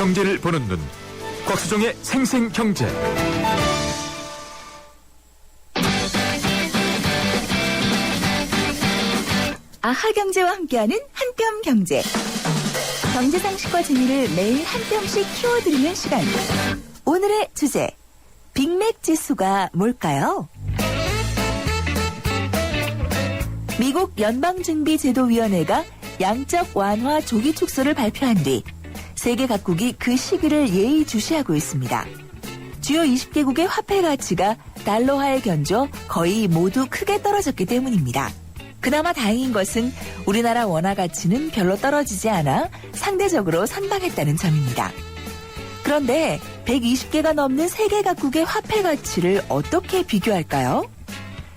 경제를 보는 눈, 곽수종의 생생경제. 아하경제와 함께하는 한뼘경제. 경제 상식과 재미를 매일 한 뼘씩 키워드리는 시간. 오늘의 주제, 빅맥 지수가 뭘까요? 미국 연방준비제도위원회가 양적 완화 조기 축소를 발표한 뒤 세계 각국이 그 시기를 예의주시하고 있습니다. 주요 20개국의 화폐 가치가 달러화에 견조 거의 모두 크게 떨어졌기 때문입니다. 그나마 다행인 것은 우리나라 원화 가치는 별로 떨어지지 않아 상대적으로 선방했다는 점입니다. 그런데 120개가 넘는 세계 각국의 화폐 가치를 어떻게 비교할까요?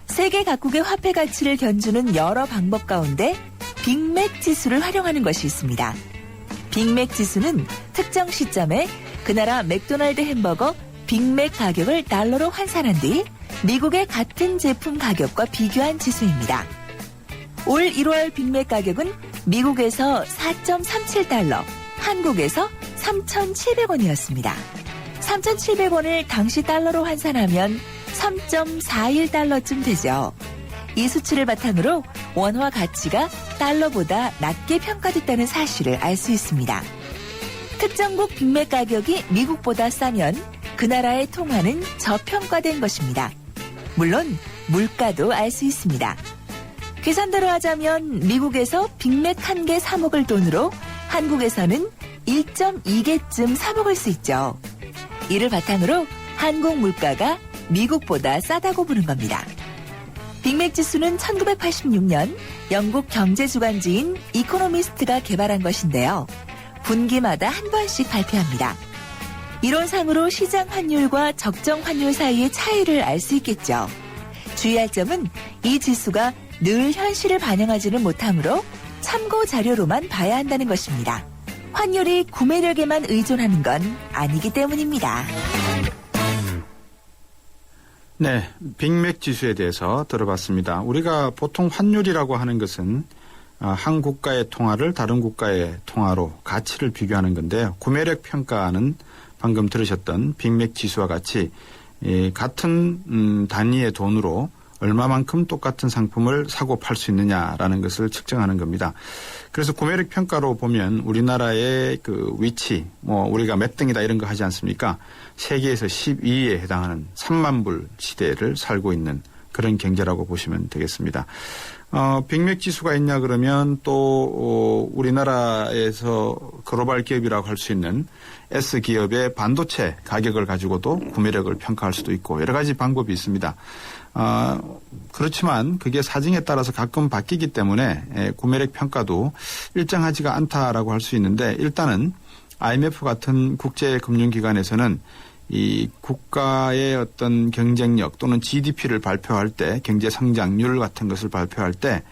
세계 각국의 화폐 가치를 견주는 여러 방법 가운데 빅맥 지수를 활용하는 것이 있습니다. 빅맥 지수는 특정 시점에 그 나라 맥도날드 햄버거 빅맥 가격을 달러로 환산한 뒤 미국의 같은 제품 가격과 비교한 지수입니다. 올 1월 빅맥 가격은 미국에서 4.37달러, 한국에서 3,700원이었습니다. 3,700원을 당시 달러로 환산하면 3.41달러쯤 되죠. 이 수치를 바탕으로 원화 가치가 달러보다 낮게 평가됐다는 사실을 알 수 있습니다. 특정국 빅맥 가격이 미국보다 싸면 그 나라의 통화는 저평가된 것입니다. 물론 물가도 알 수 있습니다. 계산대로 하자면 미국에서 빅맥 1개 사 먹을 돈으로 한국에서는 1.2개쯤 사 먹을 수 있죠. 이를 바탕으로 한국 물가가 미국보다 싸다고 보는 겁니다. 빅맥 지수는 1986년 영국 경제주간지인 이코노미스트가 개발한 것인데요. 분기마다 한 번씩 발표합니다. 이론상으로 시장 환율과 적정 환율 사이의 차이를 알 수 있겠죠. 주의할 점은 이 지수가 늘 현실을 반영하지는 못하므로 참고 자료로만 봐야 한다는 것입니다. 환율이 구매력에만 의존하는 건 아니기 때문입니다. 네, 빅맥 지수에 대해서 들어봤습니다. 우리가 보통 환율이라고 하는 것은 한 국가의 통화를 다른 국가의 통화로 가치를 비교하는 건데요. 구매력 평가는 방금 들으셨던 빅맥 지수와 같이 같은 단위의 돈으로 얼마만큼 똑같은 상품을 사고 팔 수 있느냐라는 것을 측정하는 겁니다. 그래서 구매력 평가로 보면 우리나라의 그 위치, 우리가 몇 등이다 이런 거 하지 않습니까? 세계에서 12위에 해당하는 3만 불 시대를 살고 있는 그런 경제라고 보시면 되겠습니다. 빅맥 지수가 있냐 그러면 또 우리나라에서 글로벌 기업이라고 할 수 있는 S기업의 반도체 가격을 가지고도 구매력을 평가할 수도 있고 여러 가지 방법이 있습니다. 그렇지만 그게 사정에 따라서 가끔 바뀌기 때문에 구매력 평가도 일정하지가 않다라고 할 수 있는데 일단은 IMF 같은 국제금융기관에서는 이 국가의 어떤 경쟁력 또는 GDP를 발표할 때 경제 성장률 같은 것을 발표할 때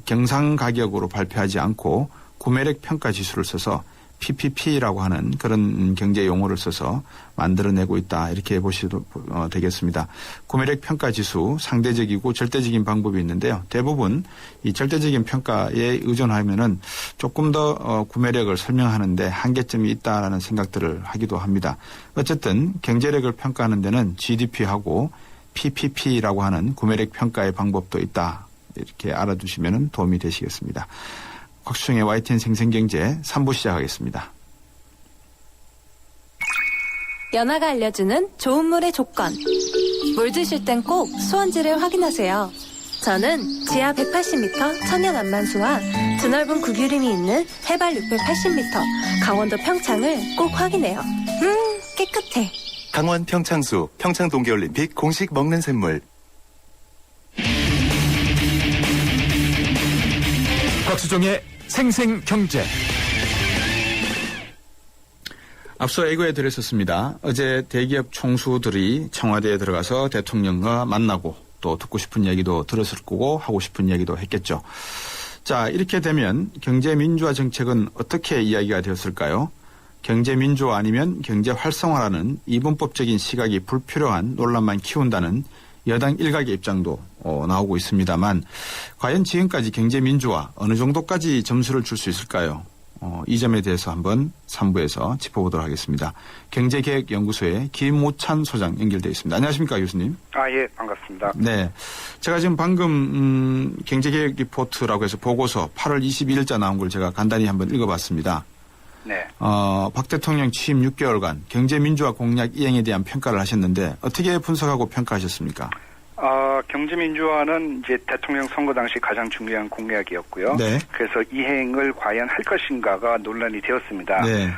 경상 가격으로 발표하지 않고 구매력 평가 지수를 써서 PPP라고 하는 그런 경제 용어를 써서 만들어내고 있다 이렇게 보셔도 되겠습니다. 구매력 평가 지수 상대적이고 절대적인 방법이 있는데요. 대부분 이 절대적인 평가에 의존하면은 조금 더 구매력을 설명하는데 한계점이 있다라는 생각들을 하기도 합니다. 어쨌든 경제력을 평가하는 데는 GDP하고 PPP라고 하는 구매력 평가의 방법도 있다 이렇게 알아두시면 도움이 되시겠습니다. 곽수종의 YTN 생생경제 3부 시작하겠습니다. 연아가 알려주는 좋은 물의 조건. 물 드실 땐 꼭 수원지를 확인하세요. 저는 지하 180m 천연 안만수와 드넓은 구규림이 있는 해발 680m 강원도 평창을 꼭 확인해요. 깨끗해. 강원 평창수, 평창동계올림픽 공식 먹는 샘물. 곽수종의 생생경제. 앞서 예고해 드렸었습니다. 어제 대기업 총수들이 청와대에 들어가서 대통령과 만나고 또 듣고 싶은 얘기도 들었을 거고 하고 싶은 얘기도 했겠죠. 자, 이렇게 되면 경제민주화 정책은 어떻게 이야기가 되었을까요? 경제민주화 아니면 경제활성화라는 이분법적인 시각이 불필요한 논란만 키운다는 여당 일각의 입장도 나오고 있습니다만 과연 지금까지 경제민주화 어느 정도까지 점수를 줄 수 있을까요? 이 점에 대해서 한번 3부에서 짚어보도록 하겠습니다. 경제계획연구소의 김오찬 소장 연결되어 있습니다. 안녕하십니까, 교수님? 예, 반갑습니다. 네. 제가 지금 방금, 경제계획 리포트라고 해서 보고서 8월 22일자 나온 걸 제가 간단히 한번 읽어봤습니다. 네. 박 대통령 취임 6개월간 경제민주화 공약 이행에 대한 평가를 하셨는데 어떻게 분석하고 평가하셨습니까? 경제민주화는 이제 대통령 선거 당시 가장 중요한 공약이었고요. 네. 그래서 이행을 과연 할 것인가가 논란이 되었습니다. 네.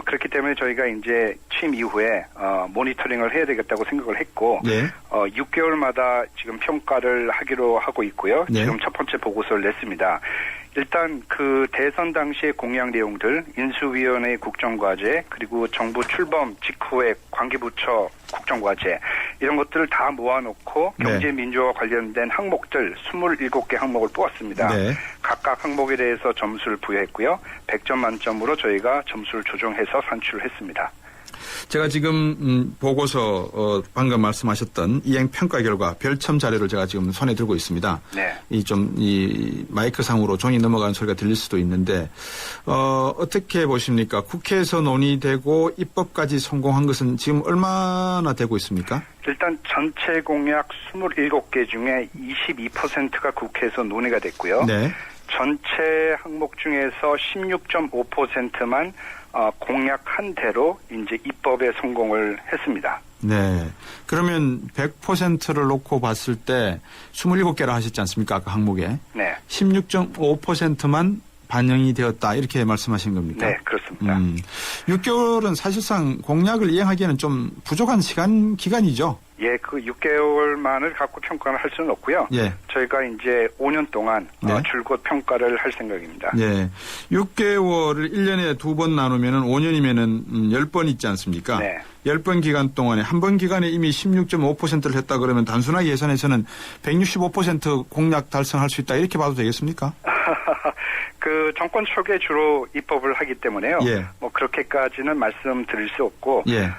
그렇기 때문에 저희가 이제 취임 이후에 모니터링을 해야 되겠다고 생각을 했고, 네. 6개월마다 지금 평가를 하기로 하고 있고요. 네. 지금 첫 번째 보고서를 냈습니다. 일단 그 대선 당시의 공약 내용들, 인수위원회 국정과제, 그리고 정부 출범 직후의 관계부처 국정과제, 이런 것들을 다 모아놓고 네. 경제민주화 관련된 항목들 27개 항목을 뽑았습니다. 네. 각각 항목에 대해서 점수를 부여했고요. 100점 만점으로 저희가 점수를 조정해서 산출을 했습니다. 제가 지금 보고서 방금 말씀하셨던 이행 평가 결과 별첨 자료를 제가 지금 손에 들고 있습니다. 네. 이 마이크 상으로 종이 넘어가는 소리가 들릴 수도 있는데 어떻게 보십니까? 국회에서 논의되고 입법까지 성공한 것은 지금 얼마나 되고 있습니까? 일단 전체 공약 27개 중에 22%가 국회에서 논의가 됐고요. 네. 전체 항목 중에서 16.5%만 공약한 대로 이제 입법에 성공을 했습니다. 네. 그러면 100%를 놓고 봤을 때 27개라 하셨지 않습니까? 아까 항목에. 네. 16.5%만 반영이 되었다. 이렇게 말씀하신 겁니까? 네, 그렇습니다. 6개월은 사실상 공약을 이행하기에는 좀 부족한 기간이죠. 예, 그 6개월만을 갖고 평가를 할 수는 없고요. 예. 저희가 이제 5년 동안 네. 줄곧 평가를 할 생각입니다. 네. 6개월을 1년에 2번 나누면은 5년이면은 10번 있지 않습니까? 네. 10번 기간 동안에 한 번 기간에 이미 16.5%를 했다 그러면 단순하게 예산에서는 165% 공약 달성할 수 있다. 이렇게 봐도 되겠습니까? 그 정권 초기에 주로 입법을 하기 때문에요. 예. 뭐 그렇게까지는 말씀드릴 수 없고, 예.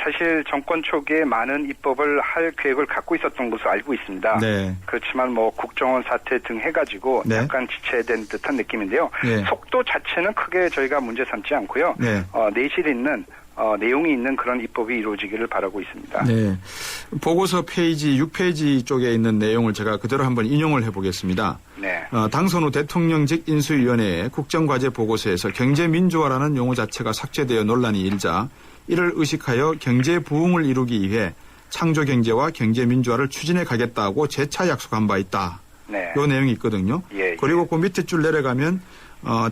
사실 정권 초기에 많은 입법을 할 계획을 갖고 있었던 것으로 알고 있습니다. 네. 그렇지만 뭐 국정원 사태 등 해가지고 네. 약간 지체된 듯한 느낌인데요. 예. 속도 자체는 크게 저희가 문제 삼지 않고요. 네. 내실 있는 내용이 있는 그런 입법이 이루어지기를 바라고 있습니다. 네. 보고서 페이지 6페이지 쪽에 있는 내용을 제가 그대로 한번 인용을 해보겠습니다. 네. 당선 후 대통령직 인수위원회의 국정과제 보고서에서 경제민주화라는 용어 자체가 삭제되어 논란이 일자 이를 의식하여 경제 부흥을 이루기 위해 창조경제와 경제민주화를 추진해 가겠다고 재차 약속한 바 있다. 네. 이 내용이 있거든요. 예. 그리고 그 밑에 줄 내려가면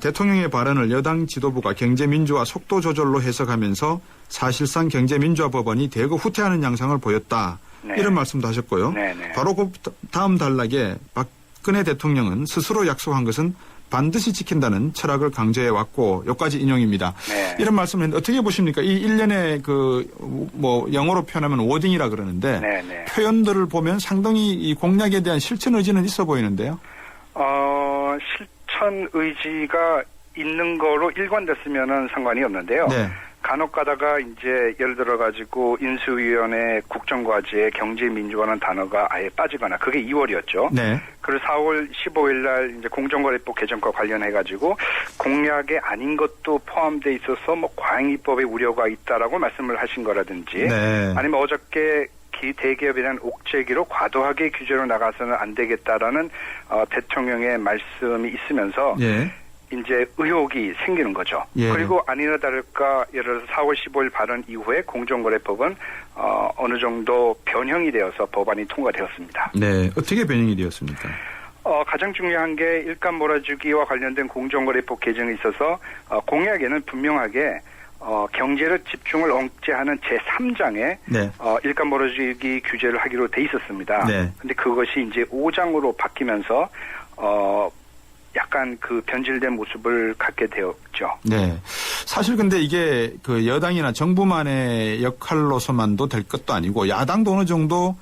대통령의 발언을 여당 지도부가 경제민주화 속도 조절로 해석하면서 사실상 경제민주화 법안이 대거 후퇴하는 양상을 보였다. 네. 이런 말씀도 하셨고요. 네, 네. 바로 그 다음 단락에 박근혜 대통령은 스스로 약속한 것은 반드시 지킨다는 철학을 강조해 왔고 여기까지 인용입니다. 네. 이런 말씀을 했는데 어떻게 보십니까? 이 일련의 영어로 표현하면 워딩이라 그러는데 네, 네. 표현들을 보면 상당히 이 공약에 대한 실천 의지는 있어 보이는데요. 실천 의지가 있는 거로 일관됐으면은 상관이 없는데요. 네. 간혹 가다가 이제 예를 들어 가지고 인수위원회 국정과제에 경제민주화라는 단어가 아예 빠지거나 그게 2월이었죠. 네. 그리고 4월 15일 날 이제 공정거래법 개정과 관련해 가지고 공약에 아닌 것도 포함돼 있어서 뭐 과잉 입법의 우려가 있다라고 말씀을 하신 거라든지 네. 아니면 어저께 대기업에 대한 옥죄기로 과도하게 규제로 나가서는 안 되겠다라는 대통령의 말씀이 있으면서 예. 이제 의혹이 생기는 거죠. 예. 그리고 아니나 다를까 예를 들어서 4월 15일 발언 이후에 공정거래법은 어느 정도 변형이 되어서 법안이 통과되었습니다. 네. 어떻게 변형이 되었습니까? 가장 중요한 게 일감 몰아주기와 관련된 공정거래법 개정에 있어서 공약에는 분명하게 경제를 집중을 억제하는 제3장에 네. 일감 몰아주기 규제를 하기로 돼 있었습니다. 네. 근데 그것이 이제 5장으로 바뀌면서 약간 그 변질된 모습을 갖게 되었죠. 네. 사실 근데 이게 그 여당이나 정부만의 역할로서만도 될 것도 아니고 야당도 어느 정도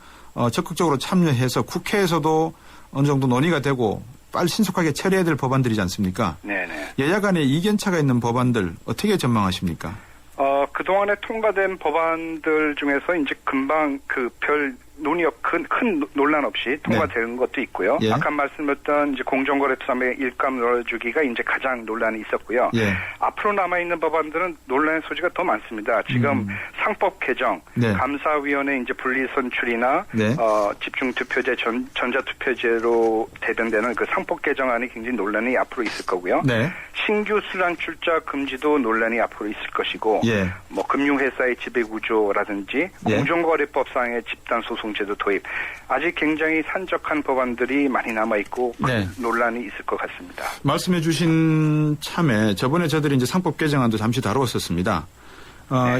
적극적으로 참여해서 국회에서도 어느 정도 논의가 되고 빨리 신속하게 처리해야 될 법안들이지 않습니까? 네네. 여야 간에 이견차가 있는 법안들 어떻게 전망하십니까? 그동안에 통과된 법안들 중에서 이제 금방 그 별 큰 논란 없이 통과되는 것도 있고요. 예. 아까 말씀드렸던 이제 공정거래법상의 일감 놀아주기가 이제 가장 논란이 있었고요. 예. 앞으로 남아있는 법안들은 논란의 소지가 더 많습니다. 지금 상법 개정, 네. 감사위원회 이제 분리선출이나 네. 집중투표제, 전자투표제로 대변되는 그 상법 개정안이 굉장히 논란이 앞으로 있을 거고요. 네. 신규 순환 출자 금지도 논란이 앞으로 있을 것이고, 예. 뭐 금융회사의 지배구조라든지 예. 공정거래법상의 집단소송제도 도입, 아직 굉장히 산적한 법안들이 많이 남아 있고 네. 논란이 있을 것 같습니다. 말씀해 주신 참에 저번에 저들이 이제 상법 개정안도 잠시 다루었었습니다.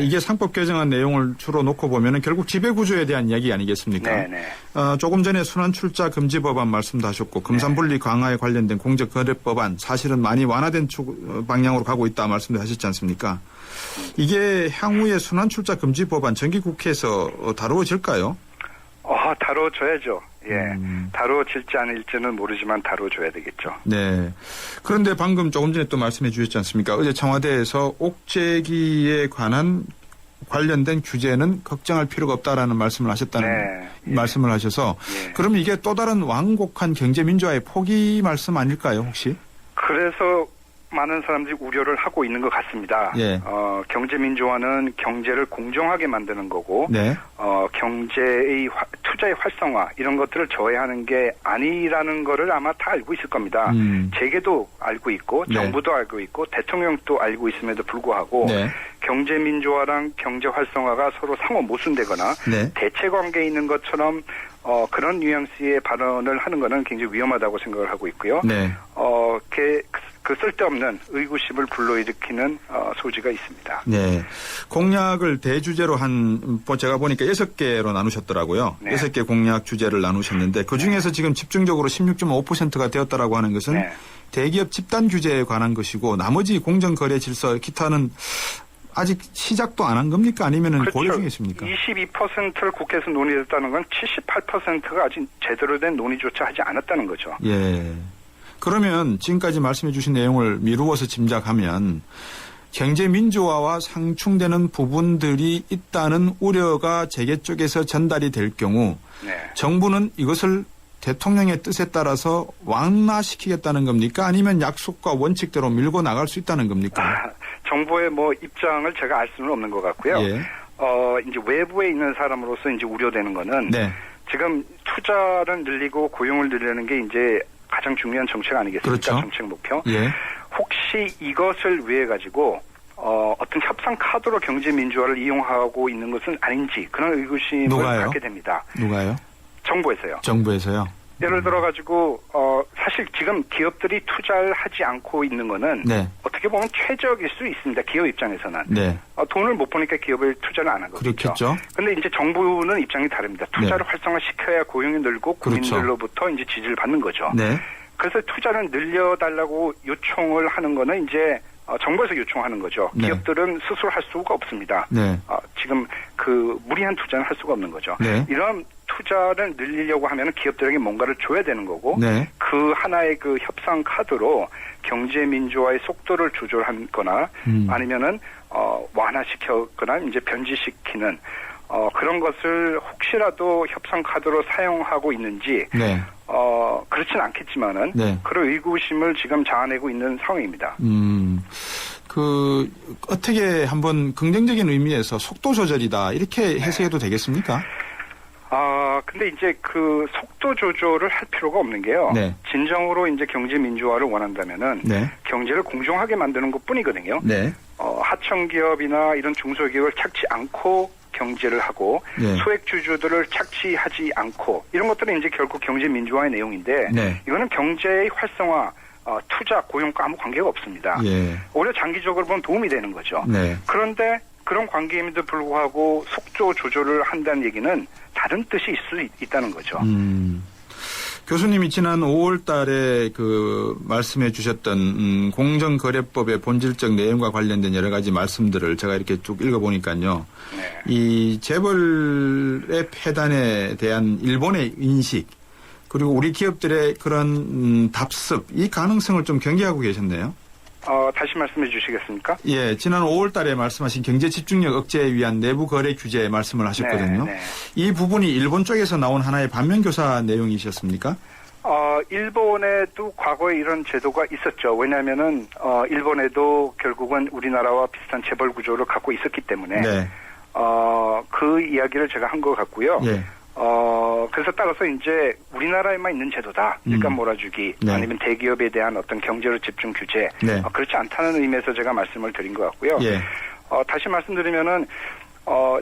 이게 상법 개정안 내용을 주로 놓고 보면은 결국 지배구조에 대한 이야기 아니겠습니까? 네네. 조금 전에 순환 출자 금지 법안 말씀도 하셨고 금산분리 강화에 관련된 공정거래법안 사실은 많이 완화된 방향으로 가고 있다 말씀도 하셨지 않습니까? 이게 향후에 순환 출자 금지 법안 정기국회에서 다루어질까요? 다뤄줘야죠. 예. 다뤄질지 않을지는 모르지만 다뤄줘야 되겠죠. 네. 그런데 방금 조금 전에 또 말씀해 주셨지 않습니까? 어제 청와대에서 옥죄기에 관련된 규제는 걱정할 필요가 없다라는 말씀을 하셨다는 네. 말씀을 하셔서 예. 그럼 이게 또 다른 완곡한 경제민주화의 포기 말씀 아닐까요, 혹시? 그래서 많은 사람들이 우려를 하고 있는 것 같습니다. 예. 경제민주화는 경제를 공정하게 만드는 거고, 네. 경제의 투자의 활성화 이런 것들을 저해하는 게 아니라는 거를 아마 다 알고 있을 겁니다. 재계도 알고 있고, 네. 정부도 알고 있고, 대통령도 알고 있음에도 불구하고, 네. 경제민주화랑 경제 활성화가 서로 상호 모순되거나 네. 대체 관계에 있는 것처럼 그런 뉘앙스의 발언을 하는 것은 굉장히 위험하다고 생각을 하고 있고요. 네. 그 쓸데없는 의구심을 불러일으키는 소지가 있습니다. 네. 공약을 대주제로 제가 보니까 6개로 나누셨더라고요. 네. 6개 공약 주제를 나누셨는데 그중에서 지금 집중적으로 16.5%가 되었다라고 하는 것은 네. 대기업 집단 규제에 관한 것이고 나머지 공정거래 질서 기타는 아직 시작도 안 한 겁니까? 아니면 고려 중에 있습니까? 22%를 국회에서 논의했다는 건 78%가 아직 제대로 된 논의조차 하지 않았다는 거죠. 예. 그러면 지금까지 말씀해 주신 내용을 미루어서 짐작하면 경제 민주화와 상충되는 부분들이 있다는 우려가 재계 쪽에서 전달이 될 경우 네. 정부는 이것을 대통령의 뜻에 따라서 완화시키겠다는 겁니까? 아니면 약속과 원칙대로 밀고 나갈 수 있다는 겁니까? 정부의 입장을 제가 알 수는 없는 것 같고요. 예. 이제 외부에 있는 사람으로서 이제 우려되는 거는 네. 지금 투자를 늘리고 고용을 늘리는 게 이제 가장 중요한 정책 아니겠습니까? 그렇죠. 정책 목표. 예. 혹시 이것을 위해 가지고 어떤 협상 카드로 경제 민주화를 이용하고 있는 것은 아닌지 그런 의구심을 누가요? 갖게 됩니다. 누가요? 정부에서요. 정부에서요? 예를 들어 가지고 사실 지금 기업들이 투자를 하지 않고 있는 거는 네. 어떻게 보면 최적일 수 있습니다. 기업 입장에서는. 네. 돈을 못 버니까 기업을 투자를 안 하거든요. 그렇겠죠. 그런데 이제 정부는 입장이 다릅니다. 투자를 네. 활성화시켜야 고용이 늘고 그렇죠. 국민들로부터 이제 지지를 받는 거죠. 네. 그래서 투자를 늘려달라고 요청을 하는 거는 이제 정부에서 요청하는 거죠. 네. 기업들은 스스로 할 수가 없습니다. 네. 지금 무리한 투자는 할 수가 없는 거죠. 네. 이런 투자를 늘리려고 하면 기업들에게 뭔가를 줘야 되는 거고 네. 그 하나의 그 협상 카드로 경제 민주화의 속도를 조절하거나 아니면은 완화시켜거나 이제 변질시키는 그런 것을 혹시라도 협상 카드로 사용하고 있는지 네. 그렇진 않겠지만은 네. 그런 의구심을 지금 자아내고 있는 상황입니다. 어떻게 한번 긍정적인 의미에서 속도 조절이다 이렇게 해석해도 되겠습니까? 근데 이제 그 속도 조절을 할 필요가 없는 게요. 네. 진정으로 이제 경제 민주화를 원한다면은 네. 경제를 공정하게 만드는 것 뿐이거든요. 네. 하청기업이나 이런 중소기업을 착취 않고 경제를 하고 네. 소액주주들을 착취하지 않고 이런 것들은 이제 결국 경제 민주화의 내용인데 네. 이거는 경제의 활성화, 투자, 고용과 아무 관계가 없습니다. 예. 오히려 장기적으로 보면 도움이 되는 거죠. 네. 그런데 그런 관계임에도 불구하고 속도 조절을 한다는 얘기는 다른 뜻이 있을 수 있다는 거죠. 교수님이 지난 5월 달에 말씀해 주셨던 공정거래법의 본질적 내용과 관련된 여러 가지 말씀들을 제가 이렇게 쭉 읽어보니까요. 네. 이 재벌의 폐단에 대한 일본의 인식 그리고 우리 기업들의 그런 답습 이 가능성을 좀 경계하고 계셨네요. 다시 말씀해 주시겠습니까? 예, 지난 5월 달에 말씀하신 경제 집중력 억제에 위한 내부 거래 규제 말씀을 하셨거든요. 네. 이 부분이 일본 쪽에서 나온 하나의 반면교사 내용이셨습니까? 일본에도 과거에 이런 제도가 있었죠. 왜냐하면은 일본에도 결국은 우리나라와 비슷한 재벌 구조를 갖고 있었기 때문에 네. 그 이야기를 제가 한 것 같고요. 예. 그래서 따라서 이제 우리나라에만 있는 제도다. 일감 몰아주기 네. 아니면 대기업에 대한 어떤 경제로 집중 규제 네. 그렇지 않다는 의미에서 제가 말씀을 드린 것 같고요. 예. 다시 말씀드리면은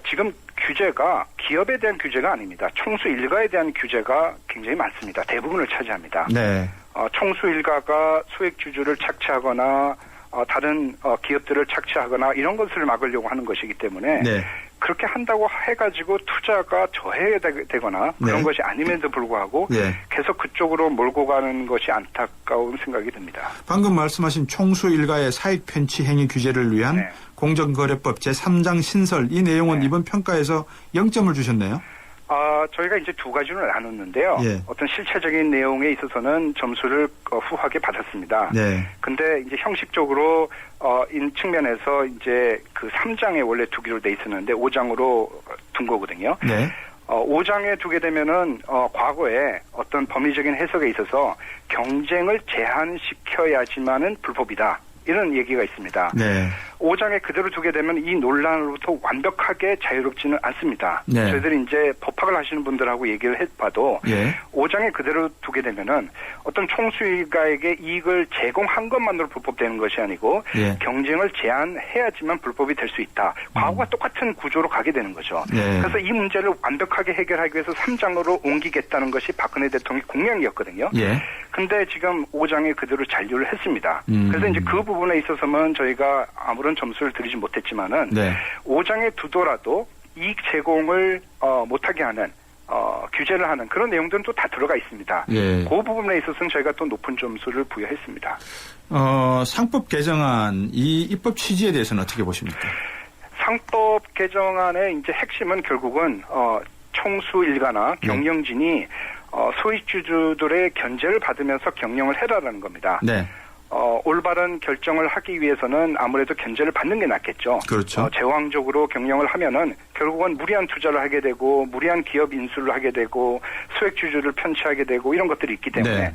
지금 규제가 기업에 대한 규제가 아닙니다. 총수 일가에 대한 규제가 굉장히 많습니다. 대부분을 차지합니다. 네. 총수 일가가 소액 주주를 착취하거나 다른 기업들을 착취하거나 이런 것을 막으려고 하는 것이기 때문에 네. 그렇게 한다고 해가지고 투자가 저해되거나 그런 네. 것이 아님에도 불구하고 예. 계속 그쪽으로 몰고 가는 것이 안타까운 생각이 듭니다. 방금 말씀하신 총수 일가의 사익 편취 행위 규제를 위한 네. 공정거래법 제3장 신설 이 내용은 네. 이번 평가에서 0점을 주셨네요. 저희가 이제 두 가지로 나눴는데요. 예. 어떤 실체적인 내용에 있어서는 점수를 후하게 받았습니다. 네. 근데 이제 형식적으로 인 측면에서 이제 그 3장에 원래 두기로 돼 있었는데 5장으로 둔 거거든요. 네. 5장에 두게 되면은 과거에 어떤 법리적인 해석에 있어서 경쟁을 제한시켜야지만은 불법이다. 이런 얘기가 있습니다. 네. 5장에 그대로 두게 되면 이 논란으로부터 완벽하게 자유롭지는 않습니다. 네. 저희들이 이제 법학을 하시는 분들하고 얘기를 해봐도 예. 5장에 그대로 두게 되면은 어떤 총수일가에게 이익을 제공한 것만으로 불법되는 것이 아니고 예. 경쟁을 제한해야지만 불법이 될 수 있다. 과거와 똑같은 구조로 가게 되는 거죠. 네. 그래서 이 문제를 완벽하게 해결하기 위해서 3장으로 옮기겠다는 것이 박근혜 대통령의 공약이었거든요. 예. 근데 지금 5장에 그대로 잔류를 했습니다. 그래서 이제 그 부분에 있어서는 저희가 아무런 점수를 드리지 못했지만은 네. 5장에 두더라도 이익 제공을 못하게 하는 규제를 하는 그런 내용들은 또 다 들어가 있습니다. 예. 그 부분에 있어서는 저희가 또 높은 점수를 부여했습니다. 상법 개정안 이 입법 취지에 대해서는 어떻게 보십니까? 상법 개정안의 이제 핵심은 결국은 총수 일가나 경영진이 소액주주들의 견제를 받으면서 경영을 해라라는 겁니다. 네. 올바른 결정을 하기 위해서는 아무래도 견제를 받는 게 낫겠죠. 그렇죠. 제왕적으로 경영을 하면은 결국은 무리한 투자를 하게 되고 무리한 기업 인수를 하게 되고 소액주주를 편취하게 되고 이런 것들이 있기 때문에 네.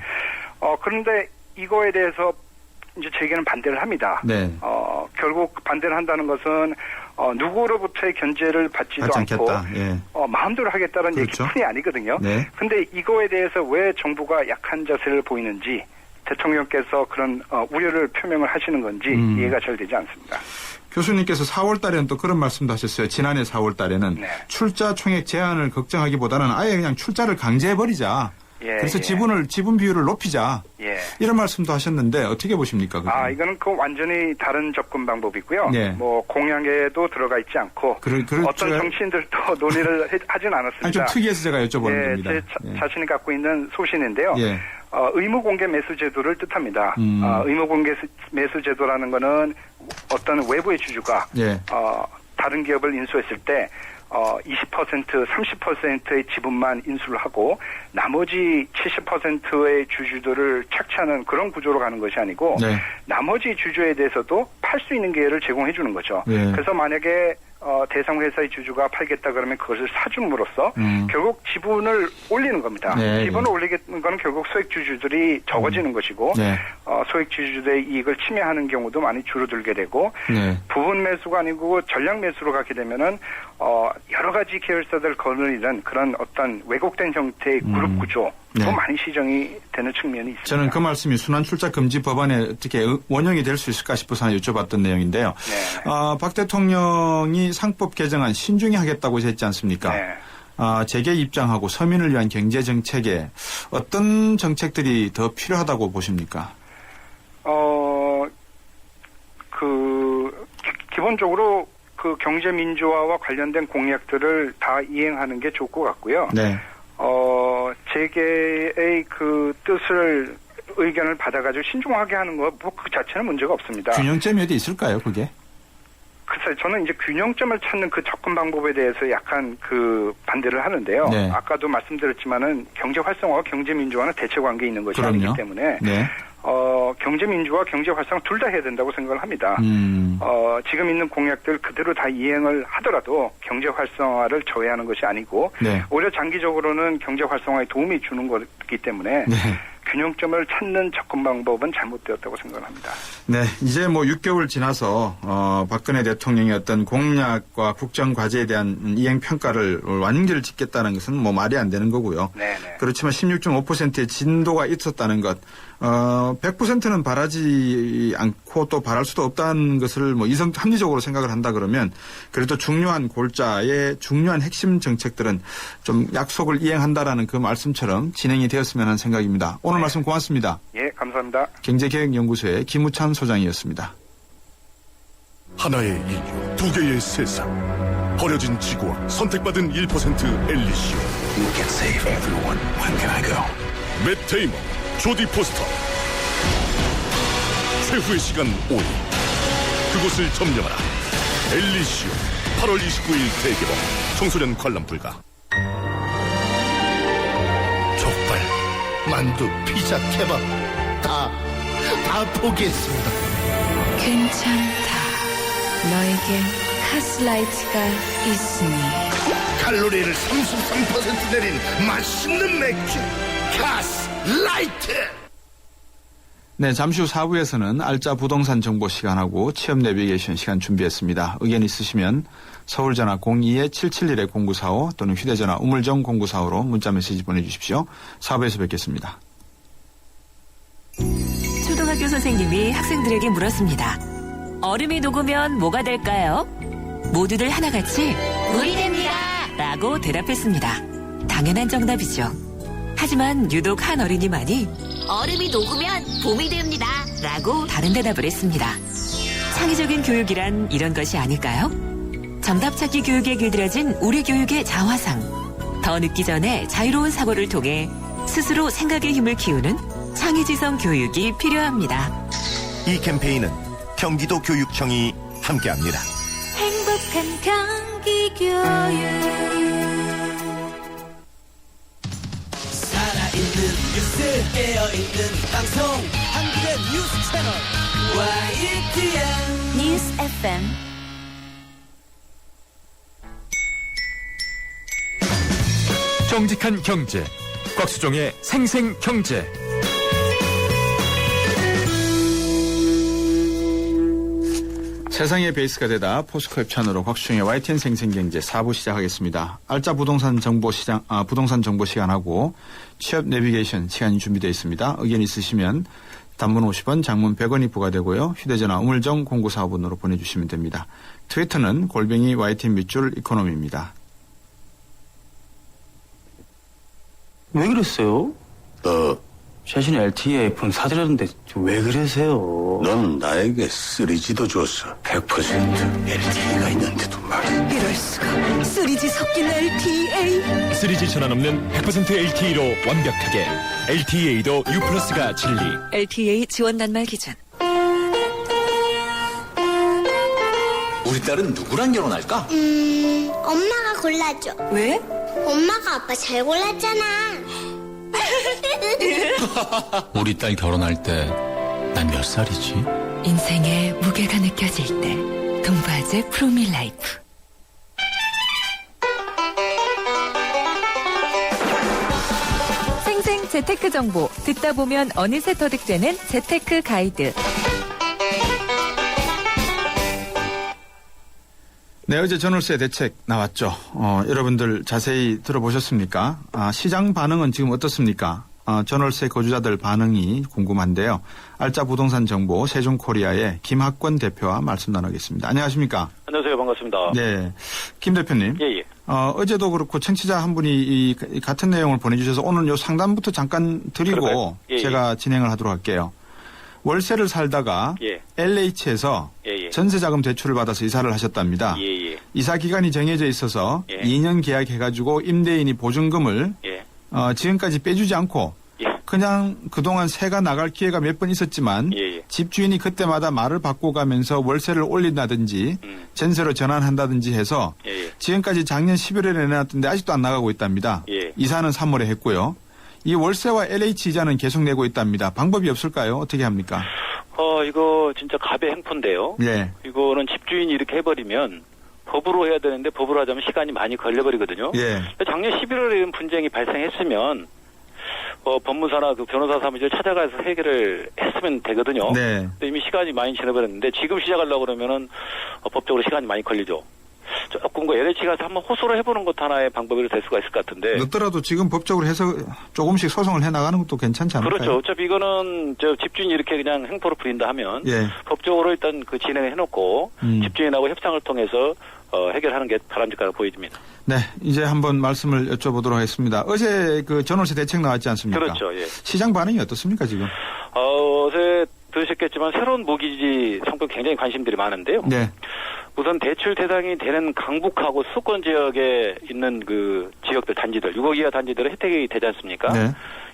그런데 이거에 대해서 이제 저에게는 반대를 합니다. 네. 결국 반대를 한다는 것은 누구로부터의 견제를 받지도 않고 예. 마음대로 하겠다는 그렇죠. 얘기뿐이 아니거든요. 네. 근데 이거에 대해서 왜 정부가 약한 자세를 보이는지 대통령께서 그런 우려를 표명을 하시는 건지 이해가 잘 되지 않습니다. 교수님께서 4월 달에는 또 그런 말씀도 하셨어요. 지난해 4월 달에는 네. 출자 총액 제한을 걱정하기보다는 아예 그냥 출자를 강제해버리자. 예, 그래서 예. 지분 비율을 높이자. 예. 이런 말씀도 하셨는데 어떻게 보십니까? 그건? 이거는 그 완전히 다른 접근 방법이고요. 네. 뭐 공약에도 들어가 있지 않고 어떤 정치인들도 논의를 하진 않았습니다. 아니, 좀 특이해서 제가 여쭤보는 겁니다. 제 자신이 갖고 있는 소신인데요. 예. 의무공개 매수 제도를 뜻합니다. 의무공개 매수 제도라는 거는 어떤 외부의 주주가 예. 다른 기업을 인수했을 때 20%, 30%의 지분만 인수를 하고 나머지 70%의 주주들을 착취하는 그런 구조로 가는 것이 아니고 네. 나머지 주주에 대해서도 팔 수 있는 기회를 제공해 주는 거죠. 예. 그래서 만약에 대상 회사의 주주가 팔겠다 그러면 그것을 사줌으로써 결국 지분을 올리는 겁니다. 네, 지분을 올리는 건 결국 소액 주주들이 적어지는 것이고 네. 소액 주주들의 이익을 침해하는 경우도 많이 줄어들게 되고 네. 부분 매수가 아니고 전량 매수로 가게 되면은 여러 가지 계열사들 거느리는 그런 어떤 왜곡된 형태의 그룹 구조 또 네. 많이 시정이 되는 측면이 있습니다. 저는 그 말씀이 순환 출자 금지 법안에 어떻게 원형이 될 수 있을까 싶어서 여쭤봤던 내용인데요. 네. 박 대통령이 상법 개정안 신중히 하겠다고 했지 않습니까? 네. 재계 입장하고 서민을 위한 경제 정책에 어떤 정책들이 더 필요하다고 보십니까? 기본적으로 그 경제 민주화와 관련된 공약들을 다 이행하는 게 좋을 것 같고요. 네. 재계의 그 뜻을 의견을 받아가지고 신중하게 하는 거 뭐 그 자체는 문제가 없습니다. 균형점이 어디 있을까요, 그게? 글쎄, 저는 이제 균형점을 찾는 그 접근 방법에 대해서 약간 그 반대를 하는데요. 네. 아까도 말씀드렸지만은 경제 활성화와 경제 민주화는 대체 관계에 있는 것이 그럼요. 아니기 때문에 네. 경제민주화, 경제활성 둘 다 해야 된다고 생각을 합니다. 지금 있는 공약들 그대로 다 이행을 하더라도 경제활성화를 저해하는 것이 아니고 네. 오히려 장기적으로는 경제활성화에 도움이 주는 거기 때문에 네. 균형점을 찾는 접근 방법은 잘못되었다고 생각을 합니다. 네, 이제 뭐 6개월 지나서 박근혜 대통령의 어떤 공약과 국정 과제에 대한 이행 평가를 완결 짓겠다는 것은 뭐 말이 안 되는 거고요. 네네. 그렇지만 16.5%의 진도가 있었다는 것, 100%는 바라지 않고 또 바랄 수도 없다는 것을 뭐 합리적으로 생각을 한다 그러면 그래도 중요한 골자의 중요한 핵심 정책들은 좀 약속을 이행한다라는 그 말씀처럼 진행이 되었으면 하는 생각입니다. 오늘 말씀 고맙습니다. 예, 감사합니다. 경제개혁연구소의 김우찬 소장이었습니다. 하나의 인류, 두 개의 세상. 버려진 지구와 선택받은 1% 엘리시오. You can save everyone. Where can I go? 맷 데이먼, 조디 포스터. 최후의 시간 5일. 그곳을 점령하라. 엘리시오. 8월 29일 대개봉. 청소년 관람 불가. 족발, 만두, 피자, 케밥 다 포기했습니다. 괜찮다. 너에겐 카스라이트가 있으니. 칼로리를 33% 내린 맛있는 맥주 카스라이트. 네, 잠시 후 4부에서는 알짜 부동산 정보 시간하고 취업 내비게이션 시간 준비했습니다. 의견 있으시면 서울전화 02-771-0945 또는 휴대전화 우물정 0945로 문자메시지 보내주십시오. 4부에서 뵙겠습니다. 초등학교 선생님이 학생들에게 물었습니다. 얼음이 녹으면 뭐가 될까요? 모두들 하나같이 물이 됩니다 라고 대답했습니다. 당연한 정답이죠. 하지만 유독 한 어린이만이 얼음이 녹으면 봄이 됩니다 라고 다른 대답을 했습니다. 창의적인 교육이란 이런 것이 아닐까요? 정답 찾기 교육에 길들여진 우리 교육의 자화상. 더 늦기 전에 자유로운 사고를 통해 스스로 생각의 힘을 키우는 창의지성 교육이 필요합니다. 이 캠페인은 경기도 교육청이 함께합니다. 행복한 경기 교육. 살아있는 뉴스 깨어있는 방송 한국의 뉴스 채널 YTN 뉴스 FM. 정직한 경제, 곽수종의 생생경제. 세상의 베이스가 되다 포스코 협찬으로 곽수종의 YTN 생생경제 4부 시작하겠습니다. 알짜 부동산 정보 시간하고 취업 내비게이션 시간이 준비되어 있습니다. 의견 있으시면 단문 50원, 장문 100원이 부과되고요. 휴대전화 우물정 0945번으로 보내주시면 됩니다. 트위터는 골뱅이 YTN 밑줄 이코노미입니다. 왜 그랬어요? 최신 LTE 폰 사드렸는데 왜 그러세요? 넌 나에게 3G도 줬어. 100% LTE가 있는데도 말이야. 이럴 수가. 3G 섞인 LTA. 3G 전환 없는 100% LTE로 완벽하게. LTE도 U+가 진리. LTA 지원 낱말 기준. 우리 딸은 누구랑 결혼할까? 엄마가 골라줘. 왜? 엄마가 아빠 잘 골랐잖아. 우리 딸 결혼할 때 난 몇 살이지? 인생의 무게가 느껴질 때 동바제 프로밀라이프. 생생 재테크 정보 듣다 보면 어느새 터득되는 재테크 가이드. 네, 어제 전월세 대책 나왔죠. 여러분들 자세히 들어보셨습니까? 시장 반응은 지금 어떻습니까? 전월세 거주자들 반응이 궁금한데요. 알짜 부동산 정보 세종코리아의 김학권 대표와 말씀 나누겠습니다. 안녕하십니까? 안녕하세요. 반갑습니다. 네. 김 대표님. 예. 어제도 그렇고 청취자 한 분이 이 같은 내용을 보내주셔서 오늘 요 상담부터 잠깐 드리고 예. 제가 진행을 하도록 할게요. 월세를 살다가 LH에서 전세자금 대출을 받아서 이사를 하셨답니다. 이사 기간이 정해져 있어서 2년 계약해가지고 임대인이 보증금을 지금까지 빼주지 않고 그냥 그동안 세가 나갈 기회가 몇 번 있었지만 집주인이 그때마다 말을 바꿔가면서 월세를 올린다든지 전세로 전환한다든지 해서 지금까지 작년 11월에 내놨던데 아직도 안 나가고 있답니다. 이사는 3월에 했고요. 이 월세와 LH 이자는 계속 내고 있답니다. 방법이 없을까요? 어떻게 합니까? 이거 진짜 갑의 행포인데요. 예. 이거는 집주인이 이렇게 해버리면 법으로 해야 되는데 법으로 하자면 시간이 많이 걸려버리거든요. 예. 작년 11월에 이런 분쟁이 발생했으면 법무사나 그 변호사 사무실 찾아가서 해결을 했으면 되거든요. 네. 근데 이미 시간이 많이 지나버렸는데 지금 시작하려고 그러면 법적으로 시간이 많이 걸리죠. 조금 그 LH 가서 한번 호소를 해보는 것도 하나의 방법이 될 수가 있을 것 같은데. 늦더라도 지금 법적으로 해서 조금씩 소송을 해나가는 것도 괜찮지 않을까요? 그렇죠. 어차피 이거는 집주인이 이렇게 그냥 행포를 부린다 하면 예. 법적으로 일단 그 진행을 해놓고 집주인하고 협상을 통해서 해결하는 게 바람직하다고 보여집니다. 네, 이제 한번 말씀을 여쭤보도록 하겠습니다. 어제 그 전월세 대책 나왔지 않습니까? 그렇죠. 예. 시장 반응이 어떻습니까 지금? 어제 들으셨겠지만 새로운 모기지 상품 굉장히 관심들이 많은데요. 네. 우선 대출 대상이 되는 강북하고 수도권 지역에 있는 그 지역들 단지들 6억 이하 단지들은 혜택이 되지 않습니까? 네.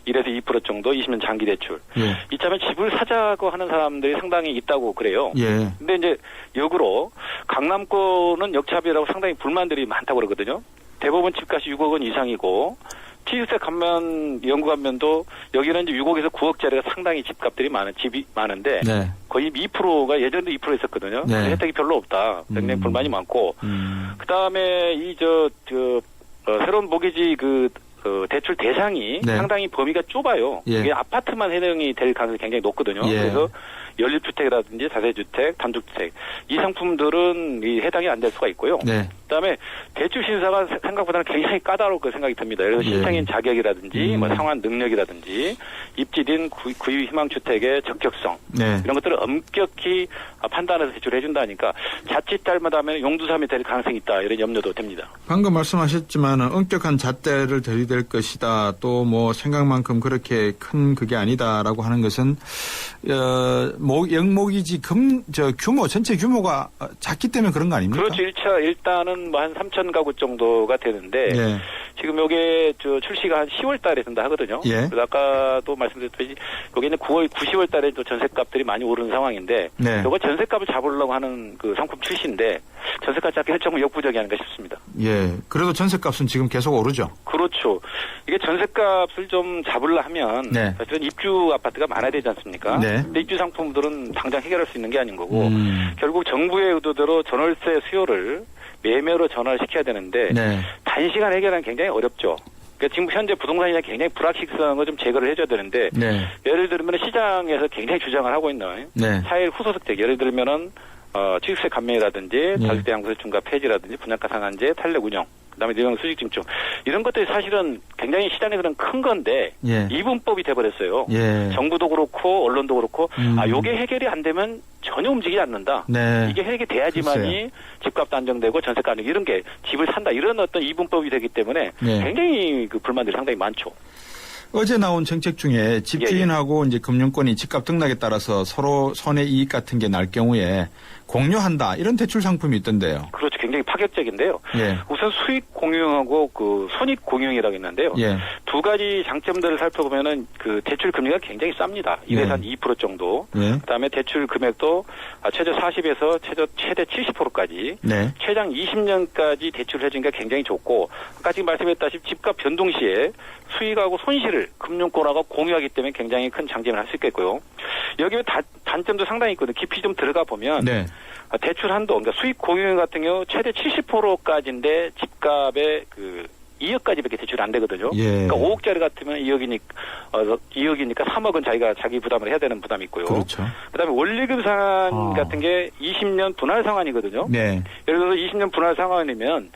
1에서 2% 정도 20년 장기 대출. 예. 이참에 집을 사자고 하는 사람들이 상당히 있다고 그래요. 예. 근데 이제 역으로 강남권은 역차별하고 상당히 불만들이 많다고 그러거든요. 대부분 집값이 6억 원 이상이고 취득세 감면 연구 감면도 여기는 이제 6억에서 9억짜리가 상당히 집값들이 집이 많은데 네. 거의 2%가 예전에도 2% 있었거든요. 네. 혜택이 별로 없다. 굉장히 불만이 많고 그다음에 새로운 모기지 대출 대상이 네. 상당히 범위가 좁아요. 예. 이게 아파트만 해당이 될 가능성이 굉장히 높거든요. 예. 그래서 연립주택이라든지 다세주택, 단독주택 이 상품들은 해당이 안 될 수가 있고요. 네. 그다음에 대출 심사가 생각보다는 굉장히 까다로울 거 생각이 듭니다. 그래서 예. 실생인 자격이라든지 상환 능력이라든지 입지된 구입 희망 주택의 적격성 네. 이런 것들을 엄격히 판단해서 대출해 준다니까 자칫 잘못하면 용두삼이 될 가능성이 있다 이런 염려도 됩니다. 방금 말씀하셨지만 엄격한 잣대를 들이댈 것이다. 또 뭐 생각만큼 그렇게 큰 그게 아니다라고 하는 것은 영모기지 규모 전체 규모가 작기 때문에 그런 거 아닙니까? 그렇죠. 일단은 뭐 한 3천 가구 정도가 되는데 예. 지금 요게 출시가 한 10월 달에 된다 하거든요. 예. 그래서 아까도 말씀드렸듯이 여기는 9월, 10월 달에 또 전세값들이 많이 오르는 상황인데 네. 요거 전세값을 잡으려고 하는 그 상품 출시인데 전세값 잡기는 조금 역부족이 아닌가 싶습니다. 예. 그래도 전세값은 지금 계속 오르죠. 그렇죠. 이게 전세값을 좀 잡으려 하면 네. 사실은 입주 아파트가 많아야 되지 않습니까? 네. 근데 입주 상품들은 당장 해결할 수 있는 게 아닌 거고 결국 정부의 의도대로 전월세 수요를 매매로 전환을 시켜야 되는데 네. 단시간 해결하는 굉장히 어렵죠. 그러니까 지금 현재 부동산 시장이 굉장히 불확실성한 걸 좀 제거를 해줘야 되는데 네. 예를 들면 시장에서 굉장히 주장을 하고 있는 네. 사일 후소득 예를 들면은 취득세 감면이라든지 다주택 양도세 중과 폐지라든지 분양가 상한제 탄력 운영 그다음에 내용 수직 증축 이런 것들이 사실은 굉장히 시장에서는 큰 건데 예. 이분법이 돼버렸어요. 예. 정부도 그렇고 언론도 그렇고 요게 해결이 안 되면 전혀 움직이지 않는다. 네. 이게 해결이 돼야지만이 글쎄요. 집값도 안정되고 전세가 안정 이런 게 집을 산다 이런 어떤 이분법이 되기 때문에 네. 굉장히 그 불만들이 상당히 많죠. 어제 나온 정책 중에 집주인하고 이제 금융권이 집값 등락에 따라서 서로 손해 이익 같은 게 날 경우에 공유한다 이런 대출 상품이 있던데요. 그렇죠. 굉장히 파격적인데요. 예. 우선 수익 공유하고 그 손익 공유라고 있는데요. 예. 두 가지 장점들을 살펴보면은 그 대출 금리가 굉장히 쌉니다. 1에서 한 2% 정도. 예. 그다음에 대출 금액도 최저 40에서 최대 70%까지. 네. 최장 20년까지 대출을 해주니까 굉장히 좋고 아까 지금 말씀했다시피 집값 변동 시에 수익하고 손실을 금융권하고 공유하기 때문에 굉장히 큰 장점을 할 수 있겠고요. 여기 단점도 상당히 있거든요. 깊이 좀 들어가 보면 네. 대출 한도, 그러니까 수익 공유 같은 경우 최대 70%까지인데 집값의 2억까지밖에 대출이 안 되거든요. 예. 그러니까 5억짜리 같으면 2억이니까 3억은 자기 부담을 해야 되는 부담이 있고요. 그렇죠. 그다음에 원리금 상환 같은 게 20년 분할 상환이거든요. 네. 예를 들어서 20년 분할 상환이면